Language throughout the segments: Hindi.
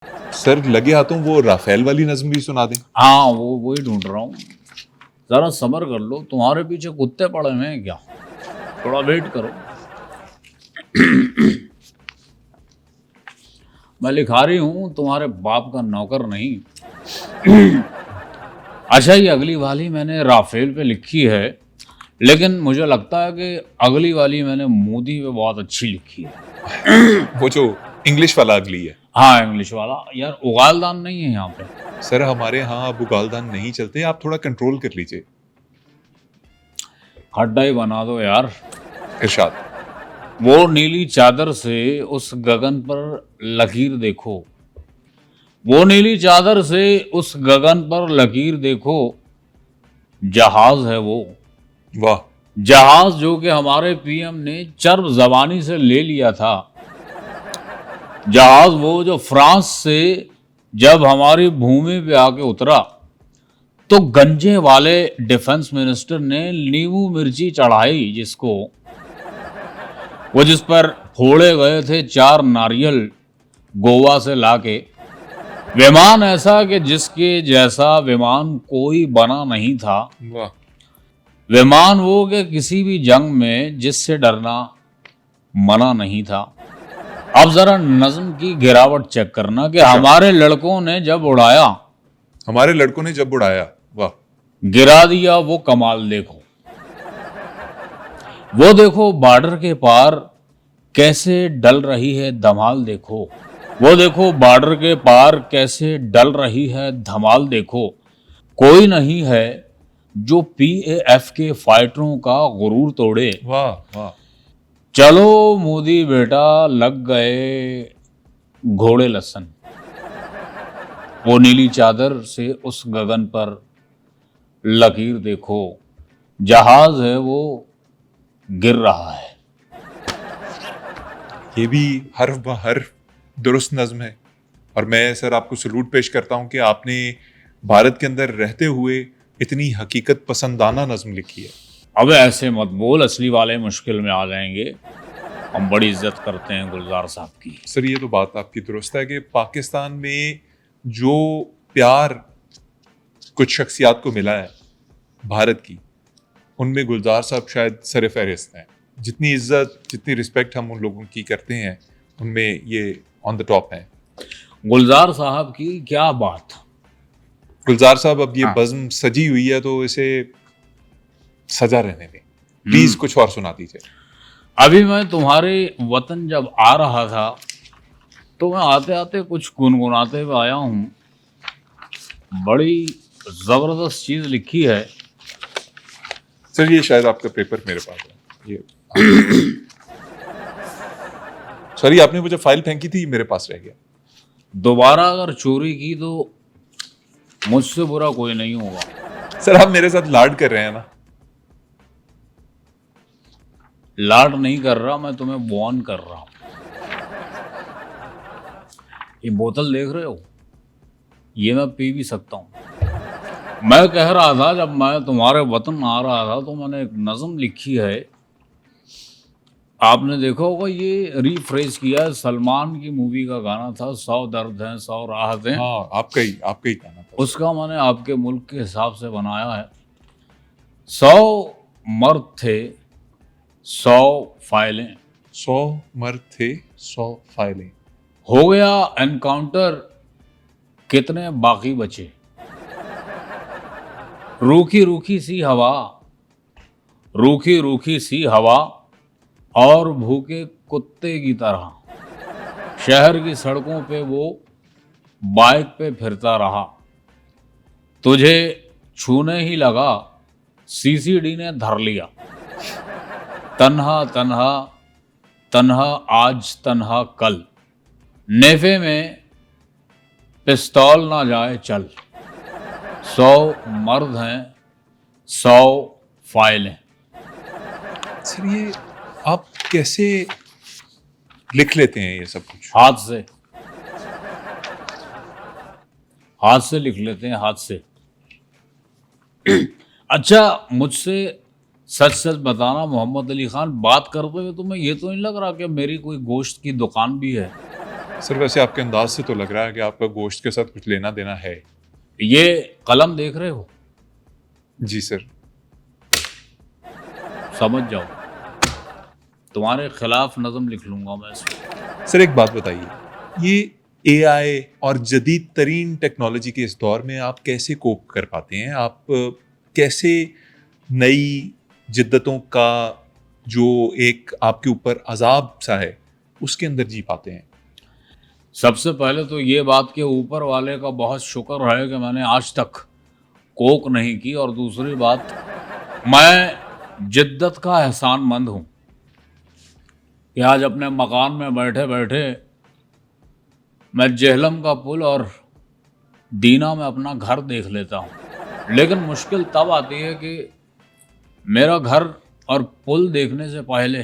सर लगे हाथों वो राफेल वाली नज्म भी सुना दें। हाँ, वो वही ढूंढ रहा हूँ। जरा सब्र कर लो, तुम्हारे पीछे कुत्ते पड़े हुए हैं क्या? थोड़ा वेट करो। मैं लिखा रही हूँ, तुम्हारे बाप का नौकर नहीं। अच्छा, ये अगली वाली मैंने राफेल पे लिखी है, लेकिन मुझे लगता है कि अगली वाली मैंने मोदी पे बहुत अच्छी लिखी है। वो जो इंग्लिश वाला अगली है। हाँ, इंग्लिश वाला। यार उगालदान नहीं है यहाँ पे। सर हमारे यहाँ अब उगालदान नहीं चलते, आप थोड़ा कंट्रोल कर लीजिए। खड्डा ही बना दो यार। इरशाद। वो नीली चादर से उस गगन पर लकीर देखो, वो नीली चादर से उस गगन पर लकीर देखो, जहाज है वो। वाह। जहाज जो कि हमारे पीएम ने चर्ब जबानी से ले लिया था। जहाज वो जो फ्रांस से जब हमारी भूमि पे आके उतरा तो गंजे वाले डिफेंस मिनिस्टर ने नींबू मिर्ची चढ़ाई जिसको, वो जिस पर फोड़े गए थे 4 नारियल गोवा से लाके। विमान ऐसा कि जिसके जैसा विमान कोई बना नहीं था। वाह। विमान वो कि किसी भी जंग में जिससे डरना मना नहीं था। अब जरा नज्म की गिरावट चेक करना कि हमारे लड़कों ने जब उड़ाया, हमारे लड़कों ने जब उड़ाया, वाह। गिरा दिया वो कमाल देखो। वो देखो बॉर्डर के पार कैसे डल रही है धमाल देखो। वो देखो बॉर्डर के पार कैसे डल रही है धमाल देखो। कोई नहीं है जो पीएएफ के फाइटरों का गुरूर तोड़े। वाह वाह। चलो मोदी बेटा लग गए घोड़े लसन। वो नीली चादर से उस गगन पर लकीर देखो, जहाज है वो गिर रहा है। ये भी हर्फ ब हर्फ दुरुस्त नज्म है, और मैं सर आपको सलूट पेश करता हूँ कि आपने भारत के अंदर रहते हुए इतनी हकीकत पसंदाना नज्म लिखी है। अब ऐसे मत बोल, असली वाले मुश्किल में आ जाएंगे। हम बड़ी इज्जत करते हैं गुलजार साहब की। सर ये तो बात आपकी दुरुस्त है कि पाकिस्तान में जो प्यार कुछ शख्सियात को मिला है भारत की, उनमें गुलजार साहब शायद सर फहरिस्त हैं। जितनी इज्जत जितनी रिस्पेक्ट हम उन लोगों की करते हैं, उनमें ये ऑन द टॉप हैं। गुलजार साहब की क्या बात। गुलजार साहब अब ये हाँ। बज़्म सजी हुई है तो इसे सजा रहने दें, प्लीज कुछ और सुना दीजिए। अभी मैं तुम्हारे वतन जब आ रहा था तो मैं आते आते कुछ गुनगुनाते हुए आया हूँ। बड़ी जबरदस्त चीज लिखी है। सर ये शायद आपका पेपर मेरे पास है, ये सॉरी आपने मुझे फाइल फेंकी थी, मेरे पास रह गया। दोबारा अगर चोरी की तो मुझसे बुरा कोई नहीं होगा। सर आप मेरे साथ लाड कर रहे हैं ना। लाड नहीं कर रहा, मैं तुम्हें वार्न कर रहा हूं। ये बोतल देख रहे हो, ये मैं पी भी सकता हूं। मैं कह रहा था जब मैं तुम्हारे वतन आ रहा था तो मैंने एक नज्म लिखी है, आपने देखा होगा, ये रीफ्रेज किया है। सलमान की मूवी का गाना था, 100 दर्द हैं 100 राहत हैं। हाँ आपका ही गाना था। उसका मैंने आपके मुल्क के हिसाब से बनाया है। 100 मर्द थे 100 फाइलें, 100 मर्द थे 100 फाइलें। हो गया एनकाउंटर कितने बाकी बचे। रूखी रूखी सी हवा, रूखी रूखी सी हवा और भूखे कुत्ते की तरह शहर की सड़कों पे वो बाइक पे फिरता रहा। तुझे छूने ही लगा सीसीडी ने धर लिया। तन्हा तन्हा तन्हा आज तन्हा कल, नेफे में पिस्तौल ना जाए चल। 100 मर्द हैं 100 फाइलें। सर ये आप कैसे लिख लेते हैं ये सब कुछ? हाथ से लिख लेते हैं, हाथ से। अच्छा, मुझसे सच सच बताना मोहम्मद अली खान, बात करते हुए तुम्हें ये तो नहीं लग रहा कि मेरी कोई गोश्त की दुकान भी है? सर वैसे आपके अंदाज से तो लग रहा है कि आपका गोश्त के साथ कुछ लेना देना है। ये कलम देख रहे हो, जी सर। समझ जाओ, तुम्हारे खिलाफ नज़म लिख लूंगा मैं इसमें। सर एक बात बताइए, ये एआई और जदीद तरीन टेक्नोलॉजी के इस दौर में आप कैसे कोप कर पाते हैं? आप कैसे नई जिद्दतों का जो एक आपके ऊपर अजाब सा है उसके अंदर जी पाते हैं? सबसे पहले तो ये बात के ऊपर वाले का बहुत शुक्र है कि मैंने आज तक कोक नहीं की, और दूसरी बात, मैं जिद्दत का एहसानमंद हूँ कि आज अपने मकान में बैठे बैठे मैं जेहलम का पुल और दीना में अपना घर देख लेता हूँ। लेकिन मुश्किल तब आती है कि मेरा घर और पुल देखने से पहले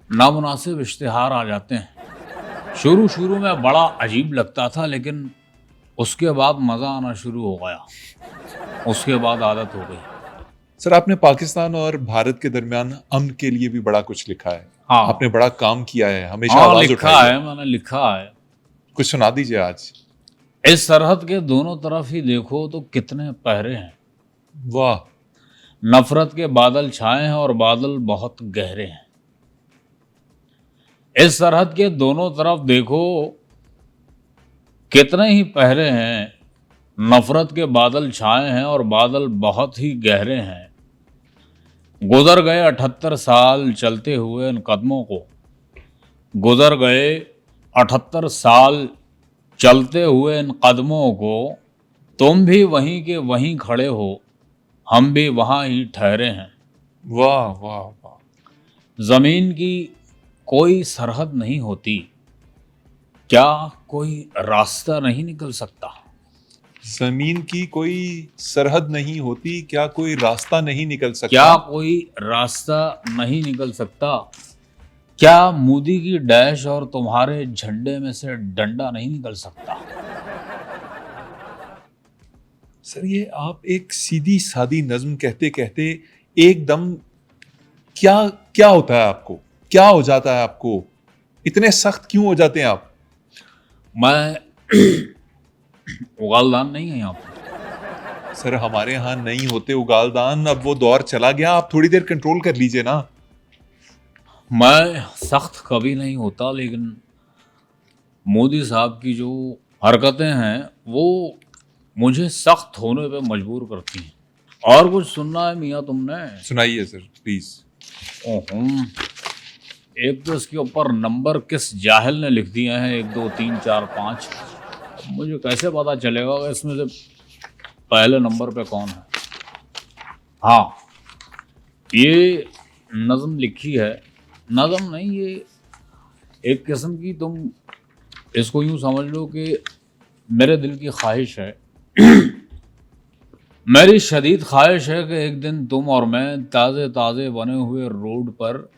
नामुनासिब इश्तिहार आ जाते हैं। शुरू शुरू में बड़ा अजीब लगता था, लेकिन उसके बाद मज़ा आना शुरू हो गया, उसके बाद आदत हो गई। सर आपने पाकिस्तान और भारत के दरमियान अमन के लिए भी बड़ा कुछ लिखा है। हाँ, आपने बड़ा काम किया है, हमेशा हाँ आवाज लिखा उठाई है। है, मैंने लिखा है। कुछ सुना दीजिए आज। इस सरहद के दोनों तरफ ही देखो तो कितने पहरे हैं, वाह। नफरत के बादल छाए हैं और बादल बहुत गहरे हैं। इस सरहद के दोनों तरफ देखो कितने ही पहरे हैं, नफरत के बादल छाए हैं और बादल बहुत ही गहरे हैं। गुजर गए 78 साल चलते हुए इन कदमों को, गुजर गए 78 साल चलते हुए इन कदमों को, तुम भी वहीं के वहीं खड़े हो, हम भी वहाँ ही ठहरे हैं। वाह वाह वाह। जमीन की कोई सरहद नहीं होती, क्या कोई रास्ता नहीं निकल सकता? जमीन की कोई सरहद नहीं होती, क्या कोई रास्ता नहीं निकल सकता? क्या कोई रास्ता नहीं निकल सकता? क्या मोदी की डैश और तुम्हारे झंडे में से डंडा नहीं निकल सकता? सर ये आप एक सीधी सादी नज्म कहते कहते एकदम क्या क्या होता है आपको? क्या हो जाता है आपको? इतने सख्त क्यों हो जाते हैं आप? मैं उगालदान नहीं है यहाँ पर। सर हमारे यहाँ नहीं होते उगालदान, अब वो दौर चला गया, आप थोड़ी देर कंट्रोल कर लीजिए ना। मैं सख्त कभी नहीं होता, लेकिन मोदी साहब की जो हरकतें हैं वो मुझे सख्त होने पे मजबूर करती हैं। और कुछ सुनना है मियाँ तुमने? सुनाइए सर प्लीज। ओहो, एक तो इसके ऊपर नंबर किस जाहिल ने लिख दिए हैं, 1 2 3 4 5। मुझे कैसे पता चलेगा कि इसमें से पहले नंबर पे कौन है? हाँ, ये नज़म लिखी है, नज़म नहीं, ये एक किस्म की, तुम इसको यूं समझ लो कि मेरे दिल की ख्वाहिश है मेरी शदीद ख्वाहिश है कि एक दिन तुम और मैं ताज़े ताज़े बने हुए रोड पर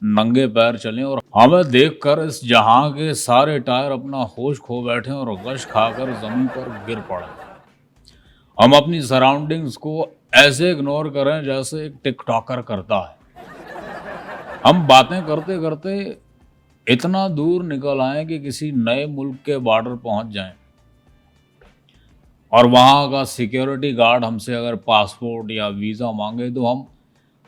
नंगे पैर चलें और हमें देखकर इस जहां के सारे टायर अपना होश खो बैठें और गश खाकर ज़मीन पर गिर पड़ें। हम अपनी सराउंडिंग्स को ऐसे इग्नोर करें जैसे एक टिकटॉकर करता है। हम बातें करते करते इतना दूर निकल आए कि किसी नए मुल्क के बॉर्डर पहुंच जाएं और वहाँ का सिक्योरिटी गार्ड हमसे अगर पासपोर्ट या वीज़ा मांगे तो हम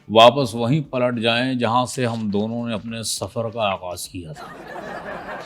वापस वहीं पलट जाएं जहाँ से हम दोनों ने अपने सफ़र का आगाज़ किया था।